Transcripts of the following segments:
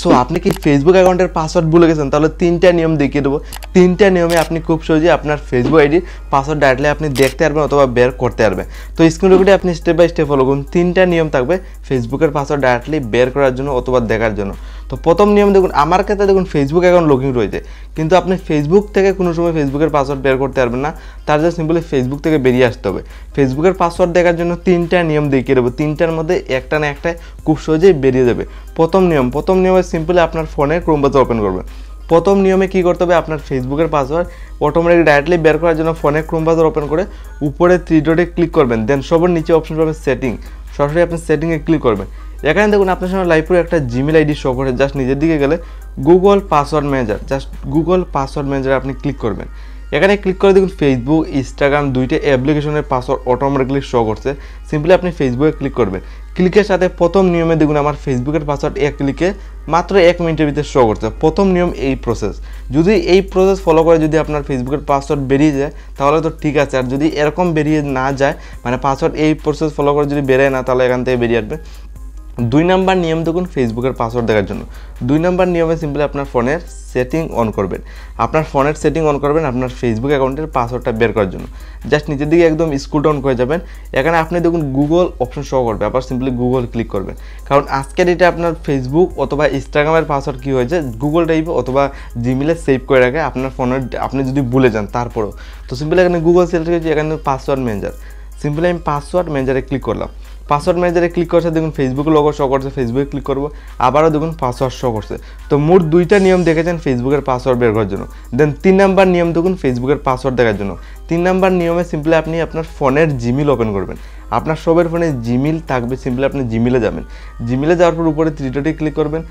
So আপনি কি Facebook অ্যাকাউন্টের পাসওয়ার্ড ভুলে গেছেন? তাহলে 3টা নিয়ম দেখিয়ে দেবো। 3টা নিয়মে আপনি খুব সহজে আপনার ফেসবুক আইডির পাসওয়ার্ড ডাইরেক্টলি আপনি দেখতে পারবেন অথবা বের করতে পারবেন। তো স্ক্রিন রেকর্ডে আপনি স্টেপ বাই স্টেপ ফলো করুন। 3টা নিয়ম থাকবে ফেসবুকের পাসওয়ার্ড ডাইরেক্টলি বের করার জন্য অথবা দেখার জন্য। তো প্রথম নিয়ম দেখুন, আমার ক্ষেত্রে দেখুন ফেসবুক অ্যাকাউন্ট লগইন রয়েছে, কিন্তু আপনি ফেসবুক থেকে কোনো সময় ফেসবুকের পাসওয়ার্ড বের করতে পারবেন না। তার জন্য সিম্পলি ফেসবুক থেকে বেরিয়ে আসতে হবে। ফেসবুকের পাসওয়ার্ড দেখার জন্য 3টা নিয়ম দেখিয়ে দেবো। 3টার মধ্যে একটা না একটা খুব সহজেই বেরিয়ে যাবে। প্রথম নিয়মে সিম্পলি আপনার ফোনে ক্রোম ব্রাউজার ওপেন করবেন। প্রথম নিয়মে কী করতে হবে, আপনার ফেসবুকের পাসওয়ার্ড অটোমেটিক ডাইরেক্টলি বের করার জন্য ফোনে ক্রোম ব্রাউজার ওপেন করে উপরে 3 ডটে ক্লিক করবেন। দেন সবার নিচে অপশন পাবেন সেটিং, সরাসরি আপনি সেটিংয়ে ক্লিক করবেন। এখানে দেখুন আপনার সামনে লাইভপুরে একটা জিমেল আইডি শো করে, জাস্ট নিজের দিকে গেলে Google password manager, just Google password manager আপনি ক্লিক করবেন। এখানে ক্লিক করে দেখুন ফেসবুক, ইনস্টাগ্রাম দুইটা অ্যাপ্লিকেশনের পাসওয়ার্ড অটোমেটিকলি শো করছে। সিম্পলি আপনি ফেসবুকে ক্লিক করবেন। ক্লিকের সাথে প্রথম নিয়মে দেখুন আমার ফেসবুকের পাসওয়ার্ড এক ক্লিকে মাত্র 1 মিনিটের ভিতরে শো করছে। প্রথম নিয়ম এই প্রসেস, যদি এই প্রসেস ফলো করে যদি আপনার ফেসবুকের পাসওয়ার্ড বেরিয়ে যায় তাহলে তো ঠিক আছে, আর যদি এরকম বেরিয়ে না যায়, মানে পাসওয়ার্ড এই প্রসেস ফলো করে যদি বেরোয় না, তাহলে এখান থেকে বেরিয়ে আসবে। 2 নাম্বার নিয়ম দেখুন ফেসবুকের পাসওয়ার্ড দেখার জন্য। 2 নাম্বার নিয়মে সিম্পলি আপনার ফোনের সেটিং অন করবেন। আপনার ফোনের সেটিং অন করবেন আপনার ফেসবুক অ্যাকাউন্টের পাসওয়ার্ডটা বের করার জন্য। জাস্ট নিচের দিকে একদম স্ক্রল ডাউন করে যাবেন। এখানে আপনি দেখুন গুগল অপশন শো করবে, আবার সিম্পলি গুগল ক্লিক করবেন। কারণ আজকের এটা আপনার ফেসবুক অথবা ইনস্টাগ্রামের পাসওয়ার্ড কী হয়েছে, গুগল টাইপে অথবা জিমেলে সেভ করে রাখে আপনার ফোনের, আপনি যদি ভুলে যান তারপরেও। তো সিম্পলি এখানে গুগল সিলেক্ট করেছি, এখানে পাসওয়ার্ড ম্যানেজার। সিম্পলি আমি পাসওয়ার্ড ম্যানেজারে ক্লিক করলাম। পাসওয়ার্ড ম্যানেজারে ক্লিক করছে, দেখুন ফেসবুক লোগো শো করছে, ফেসবুকে ক্লিক করবো, আবারও দেখুন পাসওয়ার্ড শো করছে। তো মোট 2টা নিয়ম দেখেছেন ফেসবুকের পাসওয়ার্ড বের করার জন্য। দেন 3 নাম্বার নিয়ম দেখুন ফেসবুকের পাসওয়ার্ড দেখার জন্য। 3 নাম্বার নিয়মে সিম্পলি আপনি আপনার ফোনের জিমেল ওপেন করবেন। আপনার সবের ফোনে জিমেল থাকবে, সিম্পলি আপনি জিমেলে যাবেন। জিমেলে যাওয়ার পর উপরে 3 ডটে ক্লিক করবেন।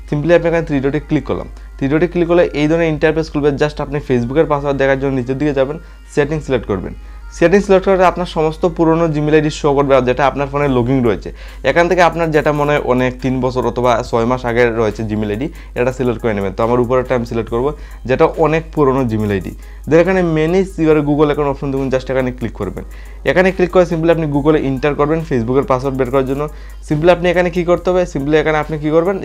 সিম্পলি আপনি এখানে 3 ডটে ক্লিক করলাম। 3 ডটে ক্লিক করলে এই ধরনের ইন্টারফেস খুলবে। জাস্ট আপনি ফেসবুকের পাসওয়ার্ড দেখার জন্য নিচের দিকে যাবেন, সেটিং সিলেক্ট করবেন। সেটিং সিলেক্ট করে আপনার সমস্ত পুরনো জিমেল আইডি শো করবে, যেটা আপনার ফোনে লগইন রয়েছে। এখান থেকে আপনার যেটা মনে হয় অনেক 3 বছর অথবা 6 মাস আগে রয়েছে জিমেল আইডি, এটা সিলেক্ট করে নেবেন। তো আমার উপরেরটা আমি সিলেক্ট করবো, যেটা অনেক পুরনো জিমেল আইডি। দেন এখানে manage your Google account option দেখুন, জাস্ট এখানে ক্লিক করবেন। এখানে ক্লিক করে সিম্পলি আপনি গুগলে ইন্টার করবেন ফেসবুকের পাসওয়ার্ড বের করার জন্য। সিম্পলি আপনি এখানে কী করতে হবে, সিম্পলি এখানে আপনি কী করবেন,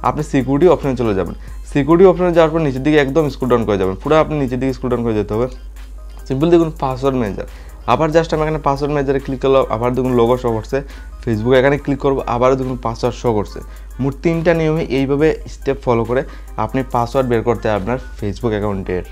আপনি সিকিউরিটি অপশনে চলে যাবেন। সিকিউরিটি অপশনে যাওয়ার পর নিচের দিকে একদম স্ক্রল ডাউন করে যাবেন, পুরো আপনি নিচের দিকে স্ক্রল ডাউন করে যেতে হবে। সিম্পলি দেখুন পাসওয়ার্ড ম্যানেজার, আবার জাস্ট আমি এখানে পাসওয়ার্ড ম্যানেজারে ক্লিক করলাম, আবার দেখুন লোগো শো করছে। ফেসবুকে এখানে ক্লিক করবো, আবারও দেখুন পাসওয়ার্ড শো করছে। মোট 3টা নিয়মে এইভাবে স্টেপ ফলো করে আপনি পাসওয়ার্ড বের করতে আপনার ফেসবুক অ্যাকাউন্টের।